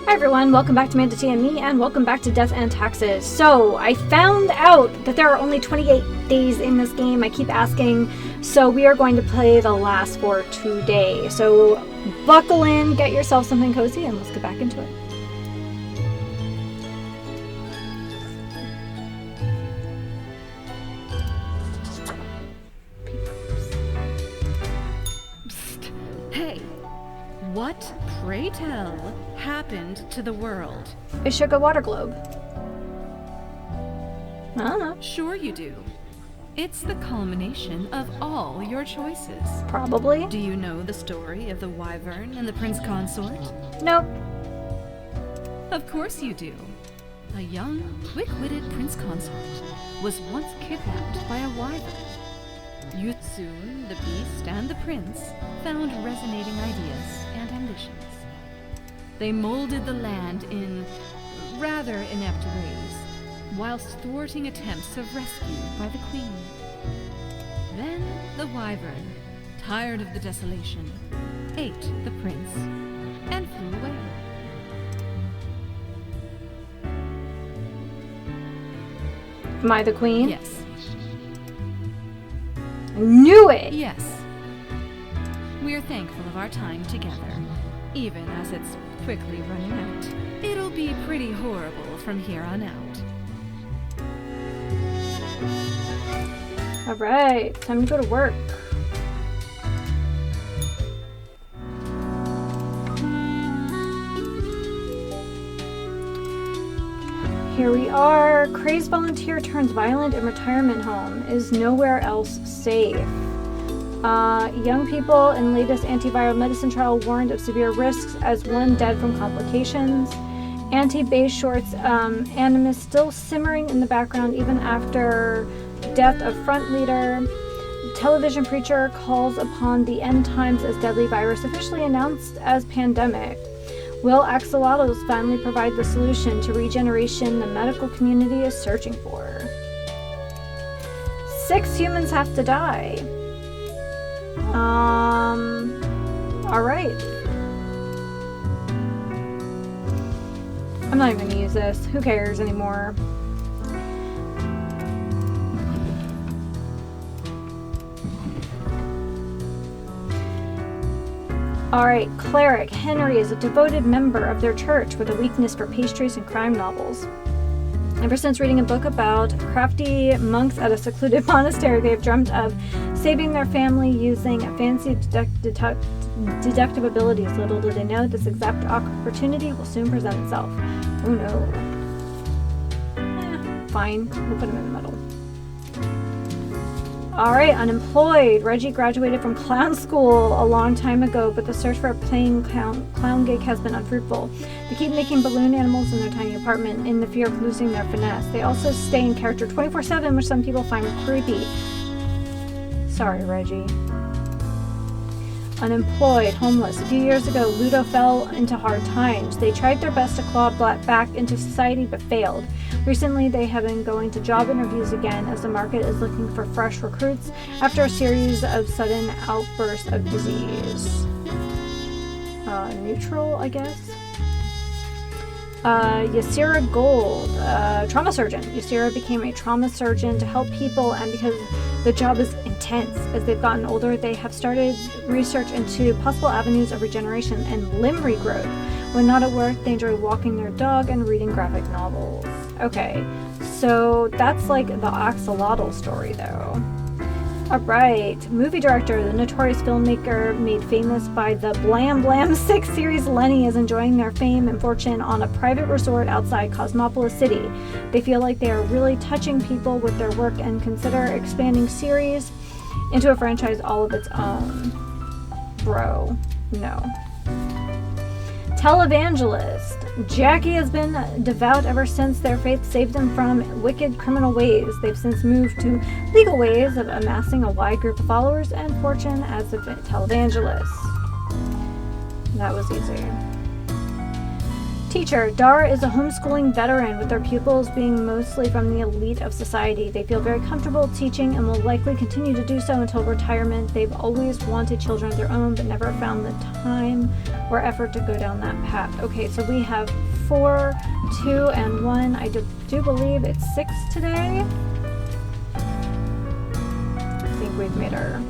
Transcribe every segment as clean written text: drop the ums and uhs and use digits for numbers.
Hi everyone, welcome back to Manda T and Me, and welcome back to Death and Taxes. So, I found out that there are only 28 days in this game. I keep asking, so we are going to play the last for today. So, buckle in, get yourself something cozy, and let's get back into it. Psst. Hey, what, pray tell, happened to the world? It shook a water globe. I don't know. Sure you do. It's the culmination of all your choices. Probably. Do you know the story of the wyvern and the prince consort? Nope. Of course you do. A young, quick-witted prince consort was once kidnapped by a wyvern. Soon, the beast and the prince found resonating ideas and ambitions. They molded the land in rather inept ways, whilst thwarting attempts of rescue by the queen. Then the wyvern, tired of the desolation, ate the prince and flew away. Am I the queen? Yes. I knew it! Yes. We're thankful of our time together, even as it's quickly running out. It'll be pretty horrible from here on out. Alright, time to go to work. Here we are. Crazed volunteer turns violent in retirement home. Is nowhere else safe. Young people in latest antiviral medicine trial warned of severe risks as one dead from complications. Anti-Bay Shorts animus still simmering in the background even after death of front leader. Television preacher calls upon the end times as deadly virus officially announced as pandemic. Will axolotls finally provide the solution to regeneration the medical community is searching for? 6 humans have to die. Alright. I'm not even gonna use this. Who cares anymore? Alright, cleric Henry is a devoted member of their church with a weakness for pastries and crime novels. Ever since reading a book about crafty monks at a secluded monastery, they have dreamt of saving their family using fancy deductive abilities. Little do they know this exact opportunity will soon present itself. Oh no. Fine, we'll put him in the middle. Alright, unemployed. Reggie graduated from clown school a long time ago, but the search for a paying clown gig has been unfruitful. They keep making balloon animals in their tiny apartment in the fear of losing their finesse. They also stay in character 24/7, which some people find creepy. Sorry, Reggie. Unemployed, homeless. A few years ago, Ludo fell into hard times. They tried their best to claw back into society, but failed. Recently, they have been going to job interviews again as the market is looking for fresh recruits after a series of sudden outbursts of disease. Neutral, I guess. Yasira Gold, trauma surgeon. Yasira became a trauma surgeon to help people, and because the job is intense. As they've gotten older, they have started research into possible avenues of regeneration and limb regrowth. When not at work, they enjoy walking their dog and reading graphic novels. Okay, so that's like the axolotl story, though. Alright, movie director, the notorious filmmaker made famous by the Blam Blam 6 series, Lenny is enjoying their fame and fortune on a private resort outside Cosmopolis City. They feel like they are really touching people with their work and consider expanding series into a franchise all of its own. Bro, no. Televangelist. Jackie has been devout ever since their faith saved them from wicked criminal ways. They've since moved to legal ways of amassing a wide group of followers and fortune as a televangelist. That was easy. Teacher, Dar is a homeschooling veteran, with their pupils being mostly from the elite of society. They feel very comfortable teaching and will likely continue to do so until retirement. They've always wanted children of their own, but never found the time or effort to go down that path. Okay, so we have 4, 2, and 1. I do believe it's 6 today. I think we've made our...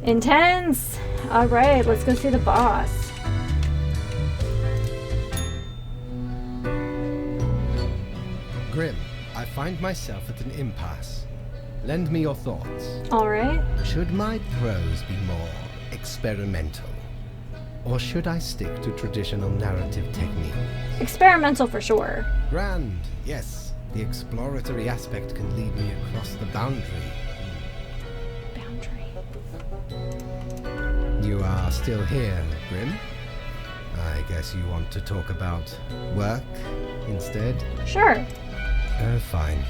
Intense! Alright, let's go see the boss. Grim, I find myself at an impasse. Lend me your thoughts. Alright. Should my prose be more experimental? Or should I stick to traditional narrative techniques? Experimental for sure. Grand, yes. The exploratory aspect can lead me across the boundary. You are still here, Grim? I guess you want to talk about work instead? Sure. Oh, fine.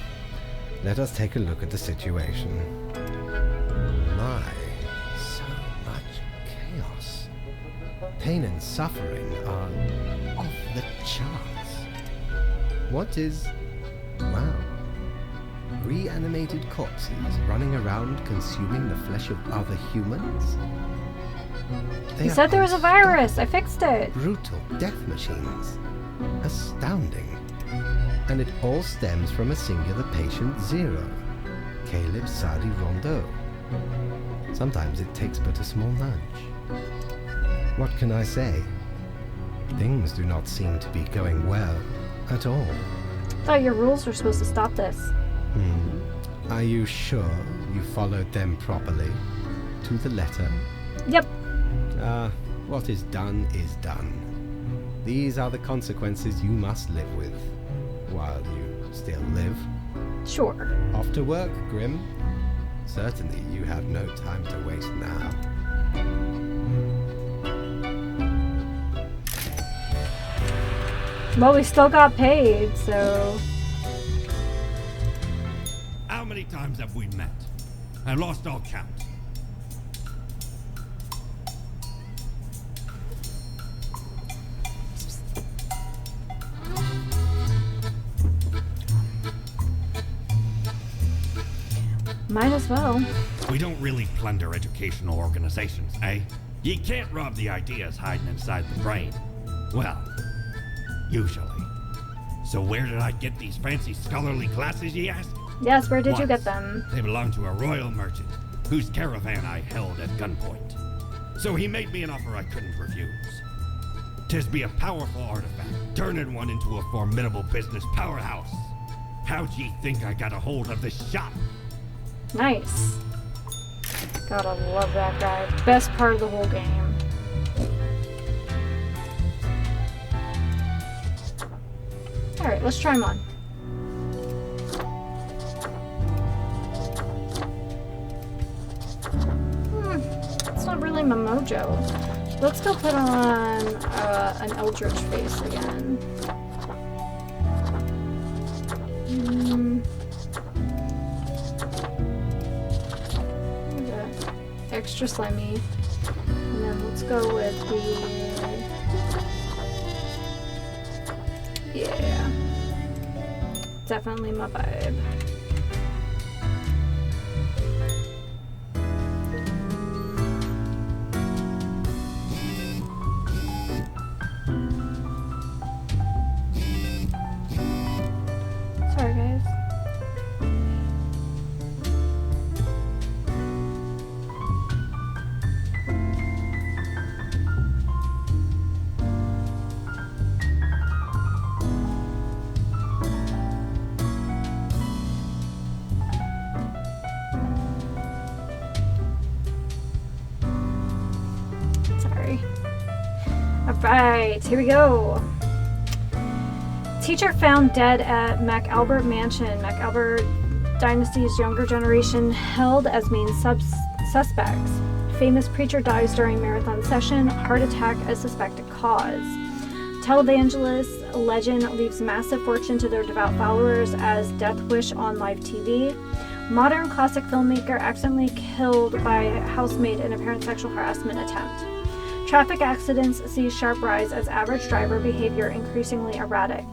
Let us take a look at the situation. My, so much chaos. Pain and suffering are off the charts. What is... wow. Reanimated corpses running around consuming the flesh of other humans? You said there was a virus. I fixed it. Brutal death machines. Astounding. And it all stems from a singular patient zero, Caleb Sadi Rondeau. Sometimes it takes but a small nudge. What can I say? Things do not seem to be going well at all. I thought your rules were supposed to stop this. Are you sure you followed them properly? To the letter? Yep. What is done is done. These are the consequences you must live with, while you still live. Sure. Off to work, Grim. Certainly you have no time to waste now. Well, we still got paid, so... How many times have we met? I lost all count. Might as well. We don't really plunder educational organizations, eh? You can't rob the ideas hiding inside the brain. Well, usually. So where did I get these fancy scholarly classes, ye ask? Yes, where did you Once. get them? They belonged to a royal merchant, whose caravan I held at gunpoint. So he made me an offer I couldn't refuse. 'Tis be a powerful artifact, turning one into a formidable business powerhouse. How'd ye think I got a hold of this shop? Nice. Gotta love that guy. Best part of the whole game. Alright, let's try him on. It's not really my mojo. Let's go put on an Eldritch face again. Extra slimy. And then let's go with the... yeah. Definitely my vibe. Sorry, guys. Alright, here we go. Teacher found dead at MacAlbert Mansion. MacAlbert Dynasty's younger generation held as main suspects. famous preacher dies during marathon session, heart attack as suspected cause. Televangelist legend leaves massive fortune to their devout followers as death wish on live TV. Modern classic filmmaker accidentally killed by housemaid in apparent sexual harassment attempt. Traffic accidents see sharp rise as average driver behavior increasingly erratic.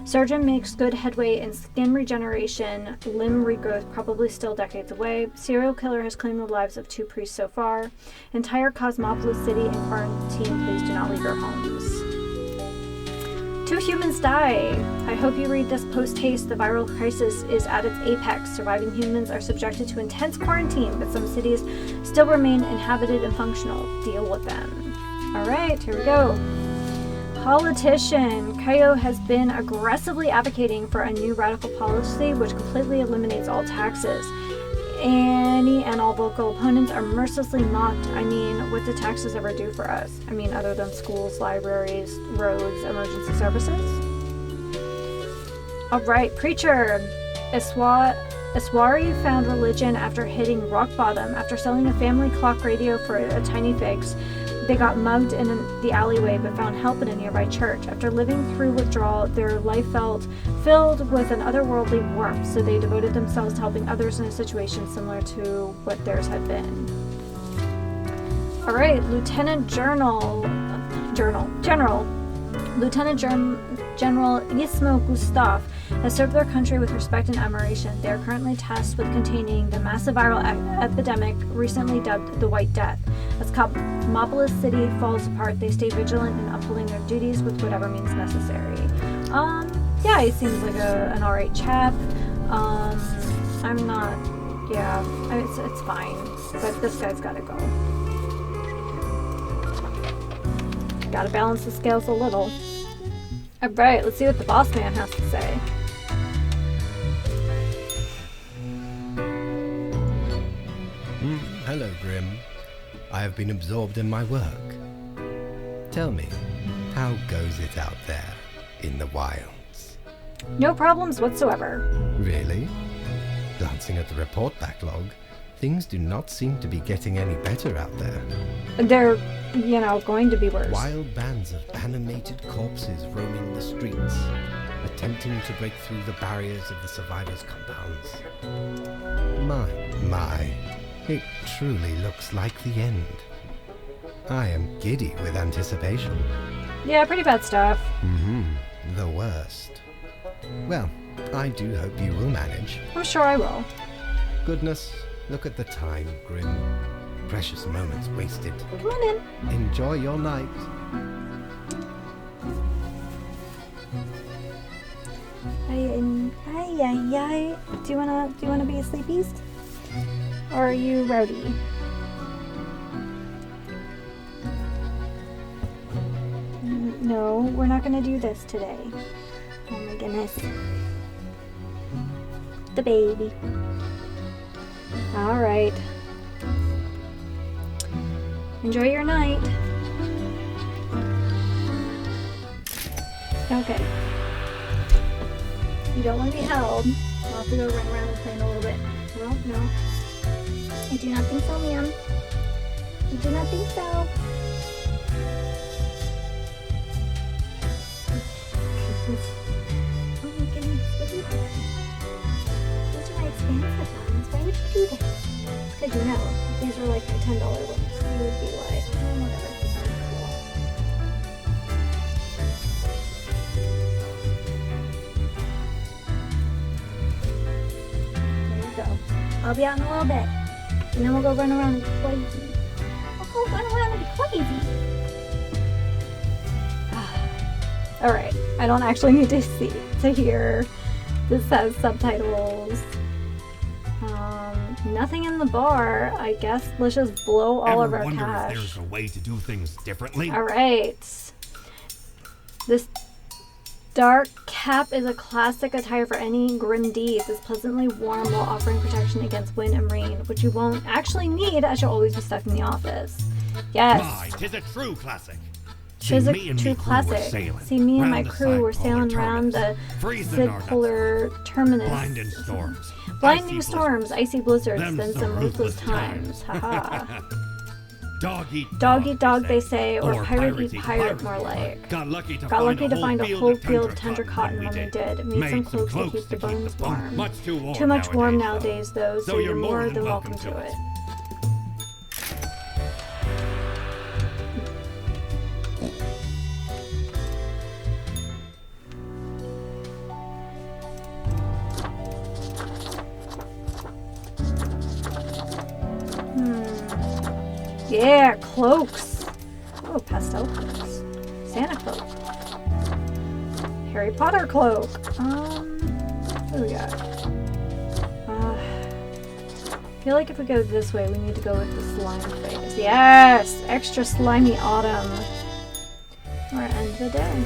Surgeon makes good headway in skin regeneration, limb regrowth probably still decades away. Serial killer has claimed the lives of 2 priests so far. Entire Cosmopolis city in quarantine, please do not leave your homes. 2 humans die. I hope you read this post-haste. The viral crisis is at its apex. Surviving humans are subjected to intense quarantine, but some cities still remain inhabited and functional. Deal with them. Alright, here we go. Politician. Cayo has been aggressively advocating for a new radical policy which completely eliminates all taxes. Any and all vocal opponents are mercilessly mocked. I mean, what do taxes ever do for us? I mean, other than schools, libraries, roads, emergency services? Alright, preacher. Iswari found religion after hitting rock bottom. After selling a family clock radio for a tiny fix, they got mugged in the alleyway but found help in a nearby church. After living through withdrawal, their life felt filled with an otherworldly warmth, so they devoted themselves to helping others in a situation similar to what theirs had been. Alright, General Ismo Gustaf has served their country with respect and admiration. They are currently tasked with containing the massive viral epidemic recently dubbed the White Death. As Cosmopolis City falls apart, they stay vigilant in upholding their duties with whatever means necessary. Yeah, he seems like an alright chap. I'm not, yeah, it's fine, but this guy's gotta go. Gotta balance the scales a little. Alright, let's see what the boss man has to say. Hello, Grim. I have been absorbed in my work. Tell me, how goes it out there in the wilds? No problems whatsoever. Really? Glancing at the report backlog, things do not seem to be getting any better out there. They're, going to be worse. Wild bands of animated corpses roaming the streets, attempting to break through the barriers of the survivors' compounds. My, it truly looks like the end. I am giddy with anticipation. Yeah, pretty bad stuff. The worst. Well, I do hope you will manage. I'm sure I will. Goodness, look at the time, Grim. Precious moments wasted. Come on in. Enjoy your night. Do you wanna be a sleepiest? Or are you rowdy? No, we're not gonna do this today. Oh my goodness. The baby. Alright. Enjoy your night. Okay. You don't want to be held. I'll have to go run around and play a little bit. Well, no. I do not think so, ma'am. I do not think so. Oh my goodness, what are you doing? These are my expensive ones. Why would you do this? It's because you know, if these were like the $10 ones, you would be like, oh, whatever, these are cool. There you go. I'll be out in a little bit. And then we'll go run around and be crazy. We'll go run around and be crazy. Alright, I don't actually need to hear this says subtitles. Nothing in the bar. I guess let's just blow all of our wonder cash. if there's a way to do things differently? Alright. This dark cap is a classic attire for any grim deeds. It's pleasantly warm while offering protection against wind and rain, which you won't actually need as you'll always be stuck in the office. Yes. My, 'tis a true classic. Tis a true classic. See, me and my crew were sailing around the Sid Polar Terminus. Blinding storms. Blinding storms, icy blizzards, then some ruthless times. Haha. Dog eat dog, they say, or pirate pirates eat pirate, more pirate. like. Got lucky to find a whole field of tender cotton when we did. Made some cloaks to keep the bones warm. Too much warm nowadays, though, so you're more than welcome to it. Yeah, cloaks. Oh, pastel cloaks. Santa cloak. Harry Potter cloak. What do we got? I feel like if we go this way, we need to go with the slime phase. Yes! Extra slimy autumn. Or end the day.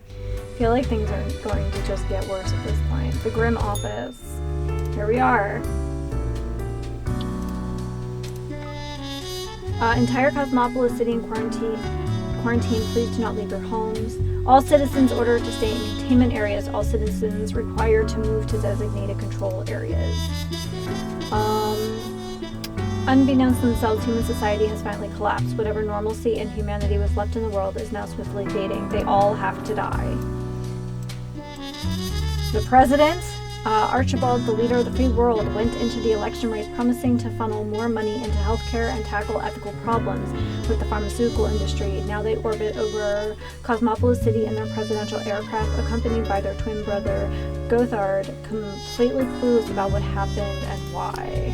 I feel like things are going to just get worse at this point. The Grim office. Here we are. Entire Cosmopolis City in quarantine. Please do not leave your homes. All citizens ordered to stay in containment areas. All citizens required to move to designated control areas. Unbeknownst to themselves, human society has finally collapsed. Whatever normalcy and humanity was left in the world is now swiftly fading. They all have to die. The president, Archibald, the leader of the free world, went into the election race promising to funnel more money into healthcare and tackle ethical problems with the pharmaceutical industry. Now they orbit over Cosmopolis City in their presidential aircraft, accompanied by their twin brother, Gothard, completely clueless about what happened and why.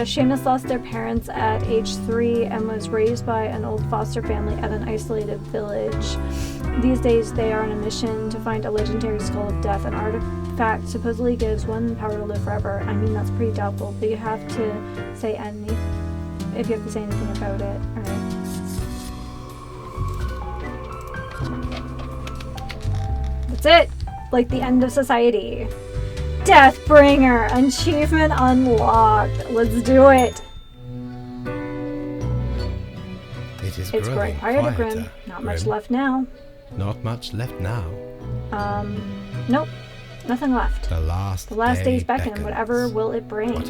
Seamus lost their parents at age 3 and was raised by an old foster family at an isolated village. These days, they are on a mission to find a legendary skull of death. An artifact supposedly gives one power to live forever. I mean, that's pretty doubtful, but you have to say anything if you have to say anything about it. Alright. That's it! Like the end of society. Deathbringer! Achievement unlocked! Let's do it! It's growing quieter, Grim. Not much left now. Not much left now. Nope. Nothing left. The last days beckon. Whatever will it bring?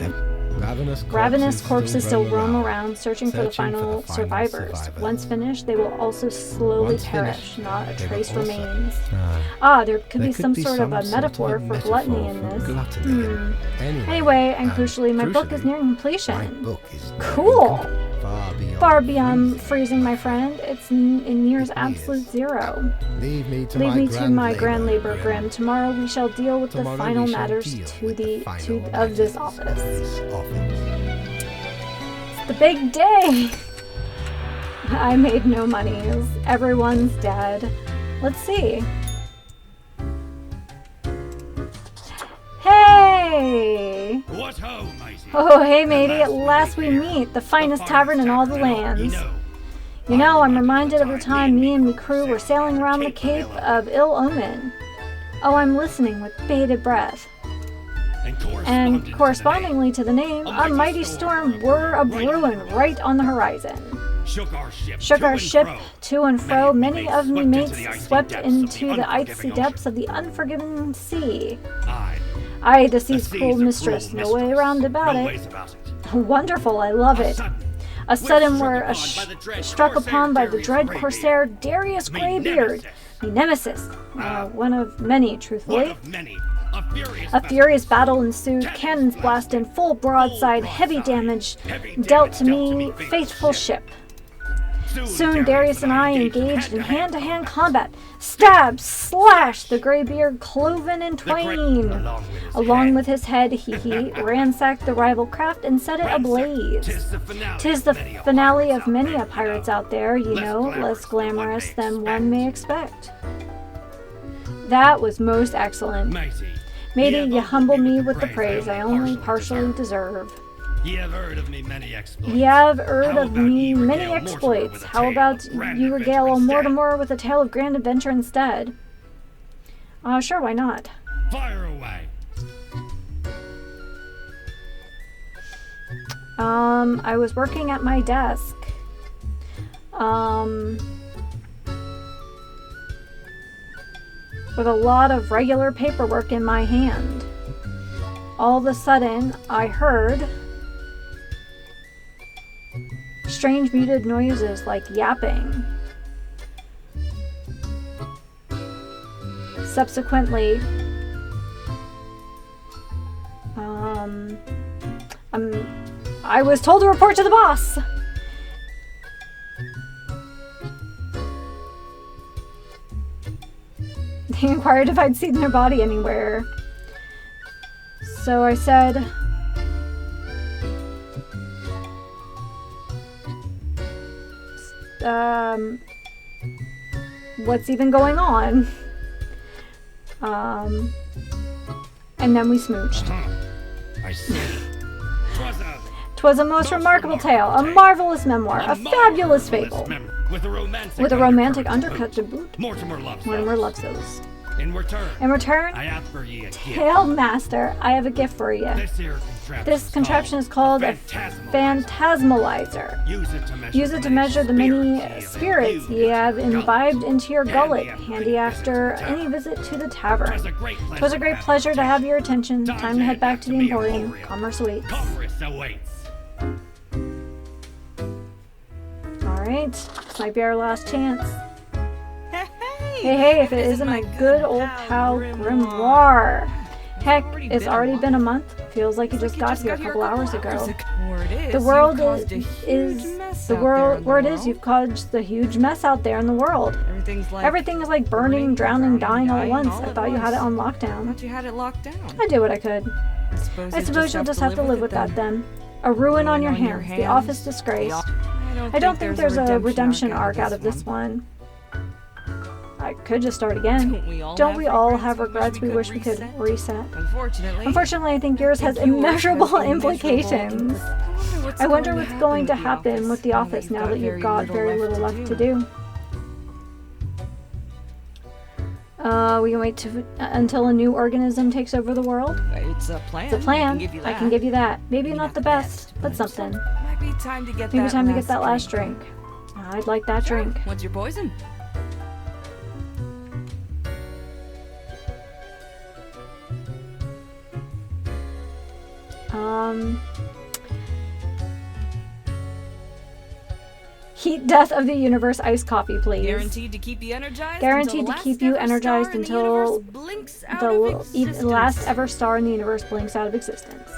Ravenous corpses still roam around, searching for the final survivors. Once finished, they will also slowly perish. Not a trace remains. There could be some sort of a metaphor for gluttony in this. Anyway, and crucially, my book is nearing completion. Cool! Far beyond freezing, my friend. It's in years absolute zero. Leave me to my grand labor, Grim. Tomorrow we shall deal with the final matters of this office. It's the big day. I made no money. Everyone's dead. Let's see. Hey! What ho, matey? Oh, hey, matey. At last we meet. The finest tavern in all the lands. You know, I'm reminded of the time me and me crew were sailing around the Cape of Ill Omen. Oh, I'm listening with bated breath. And correspondingly to the name, a mighty storm were a-brewing right on the horizon. Shook our ship to and fro. Many of me mates swept into the icy depths of the unforgiving sea. Aye, the sea's cruel mistress. No way around about it. Wonderful, I love it. A sudden we're struck upon by the dread corsair Darius Greybeard, the nemesis, one of many, truthfully. A furious battle ensued, cannons blast in full broadside, heavy damage dealt to me, faithful ship. Soon Darius and I engaged in hand-to-hand combat. Stab, slash, the Greybeard cloven in twain. Along with his head, he ransacked the rival craft and set it ablaze. Tis the finale of many a pirates out there, you know, less glamorous than one may expect. That was most excellent. Matey, you humble me with the praise I only partially deserve. Ye have heard of me many exploits. How about you regale old Mortimer with a tale of grand adventure instead? Sure, why not? Fire away. I was working at my desk. With a lot of regular paperwork in my hand. All of a sudden, I heard strange muted noises like yapping. Subsequently, I was told to report to the boss. They inquired if I'd seen their body anywhere. So I said, what's even going on? And then we smooched. I see. 'Twas a most remarkable tale, a marvelous memoir, a fabulous fable, with with a romantic undercut to boot. Mortimer loves Mortimer those. loves those. In return, In return, I ask for ye a gift. Tail Master, I have a gift for you. This contraption is called a phantasmalizer. Use it to measure the many spirits ye have imbibed into your gullet, handy after any visit to the tavern. 'Twas a great pleasure to have your attention. Time to head back to the Emporium. Commerce awaits. Commerce awaits. Alright, this might be our last chance. Hey, if it isn't my good old pal Grimoire. Heck, it's already been a month. Feels like you just got here a couple hours ago. The word is you've caused a huge mess out there in the world. Everything is like burning, drowning, dying all at once. I thought you had it on lockdown. I did what I could. I suppose you'll just have to live with that then. A ruin on your hands, the office disgraced. I don't think there's a redemption arc out of this one. I could just start again. Don't we all have regrets we wish we could reset? Unfortunately, I think yours has immeasurable implications. I wonder what's going to happen with the office now that you've got very little left to do. We can wait until a new organism takes over the world. It's a plan. It's a plan. I can give you that. Maybe not the best, but something. Maybe time to get that last drink. I'd like that drink. What's your poison? Heat death of the universe iced coffee, please. Guaranteed to keep you energized. Guaranteed to keep you energized until the last ever star in the universe blinks out of existence.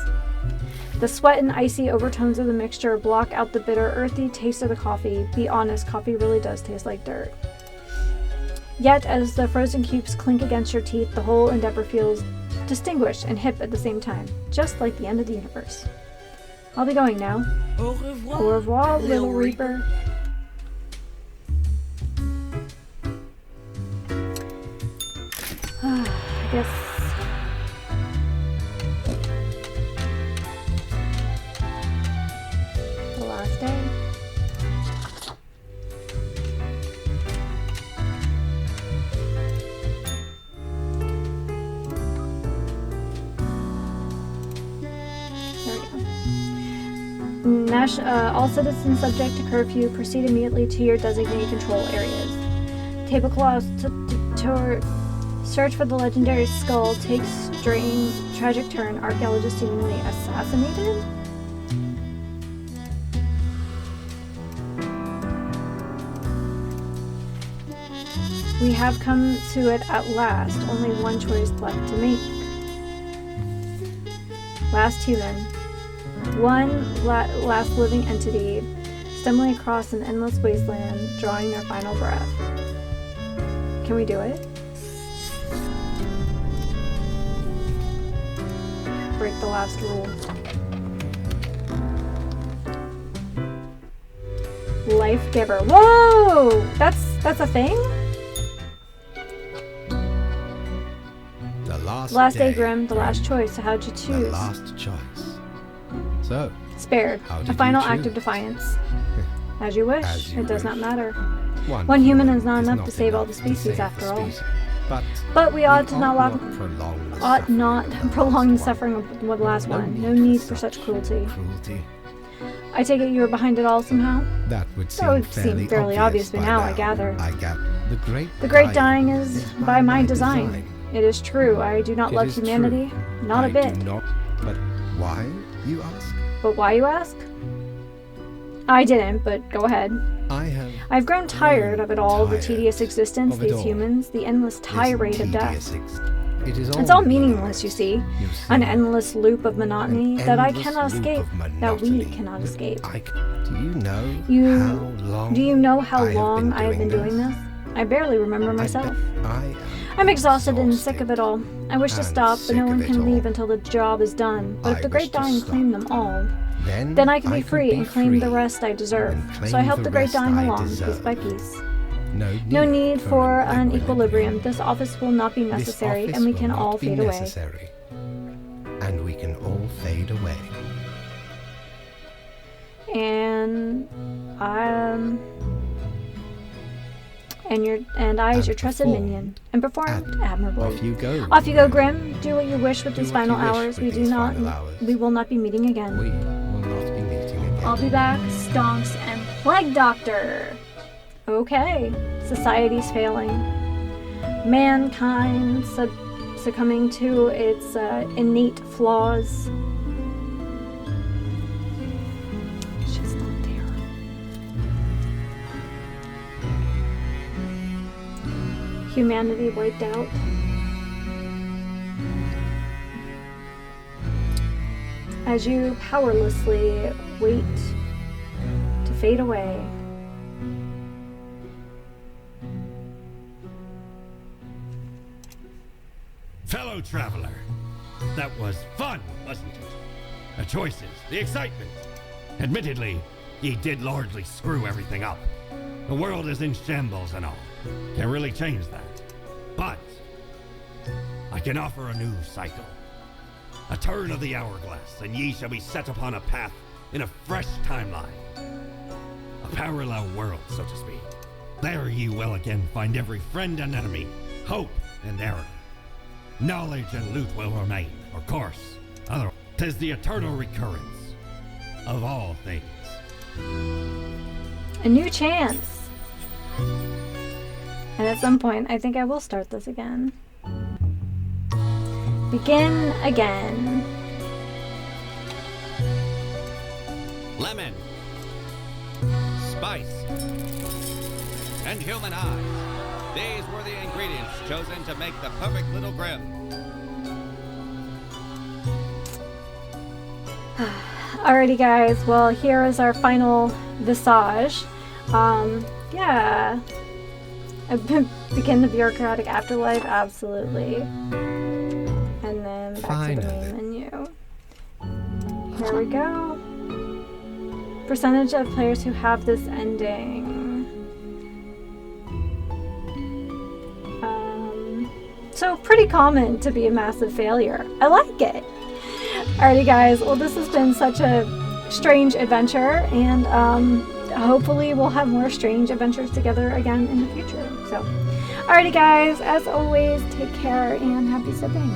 The sweat and icy overtones of the mixture block out the bitter, earthy taste of the coffee. Be honest, coffee really does taste like dirt. Yet, as the frozen cubes clink against your teeth, the whole endeavor feels distinguished and hip at the same time, just like the end of the universe. I'll be going now. Au revoir, Au revoir, little Reaper. I guess. The last day. There we go. All citizens subject to curfew proceed immediately to your designated control areas. Tablecloths to search for the legendary skull takes strange, tragic turn. Archaeologist seemingly assassinated? We have come to it at last. Only one choice left to make. Last human. One last living entity stumbling across an endless wasteland, drawing their final breath. Can we do it? Break the last rule. Life giver. Whoa! That's a thing? The Last day, Grim. The last choice. So how'd you The choose? last choice. So, Spared. How A did final you act choose? of defiance. As you wish. As you It does wish. not matter. one One human is not is enough to save all the enough to species save the after all. species. But We ought to not prolong prolong the suffering of the last one. No need for such cruelty. I take it you were behind it all somehow? That would That seem would fairly, seem fairly obvious by now, I gather. I gather. The great dying is by my design. It is true, I do not It love is humanity. true. Not a I bit. do not But why, you ask? But why, you ask? I didn't, but go ahead. I've grown tired of it all, the tired tedious existence, of it these all. humans, the endless This tirade of death. tedious It is It's all meaningless, you see. you An endless loop of monotony An that I endless cannot loop escape, of that we monotony. cannot escape. Do you know You- how long? Do you know how I long I have been doing this? I barely remember myself. I'm exhausted and sick of it all. I wish to And stop, but no sick one of it can leave all. until the job is done. But if I the wish great to dying stop. claim them all, Then then I can be could free and claim the free rest I deserve. and claim So I help the the great rest dying I along, piece deserve. by piece. No No need for an equilibrium. equilibrium. This office will not be This necessary, office and we will can not all be fade away. necessary. And we can all fade away. And I, as your trusted performed minion, and performed And admirably. Off you go. Off you go, Grim. Do what you wish with Do these what final you wish hours. with We do these not. final hours. We will not be meeting again. We will not be meeting again. I'll be back, Stonks and Plague Doctor. Okay, society's failing. Mankind succumbing to its innate flaws. She's not there. Humanity wiped out. As you powerlessly wait to fade away. Fellow traveler, that was fun, wasn't it? The choices, the excitement. Admittedly, ye did largely screw everything up. The world is in shambles and all. Can't really change that. But I can offer a new cycle. A turn of the hourglass, and ye shall be set upon a path in a fresh timeline. A parallel world, so to speak. There ye will again find every friend and enemy, hope and error. Knowledge and loot will remain, of course. Otherwise, 'tis the eternal recurrence of all things. A new chance. And at some point, I think I will start this again. Begin again. Lemon, spice, and human eyes. These were the ingredients chosen to make the perfect little Grim. Alrighty guys, well here is our final visage. Yeah. Begin the bureaucratic afterlife, absolutely. And then back to the main menu. Here we go. Percentage of players who have this ending. So pretty common to be a massive failure. I like it. Alrighty guys, well this has been such a strange adventure, and hopefully we'll have more strange adventures together again in the future. So, alrighty guys, as always, take care and happy sipping.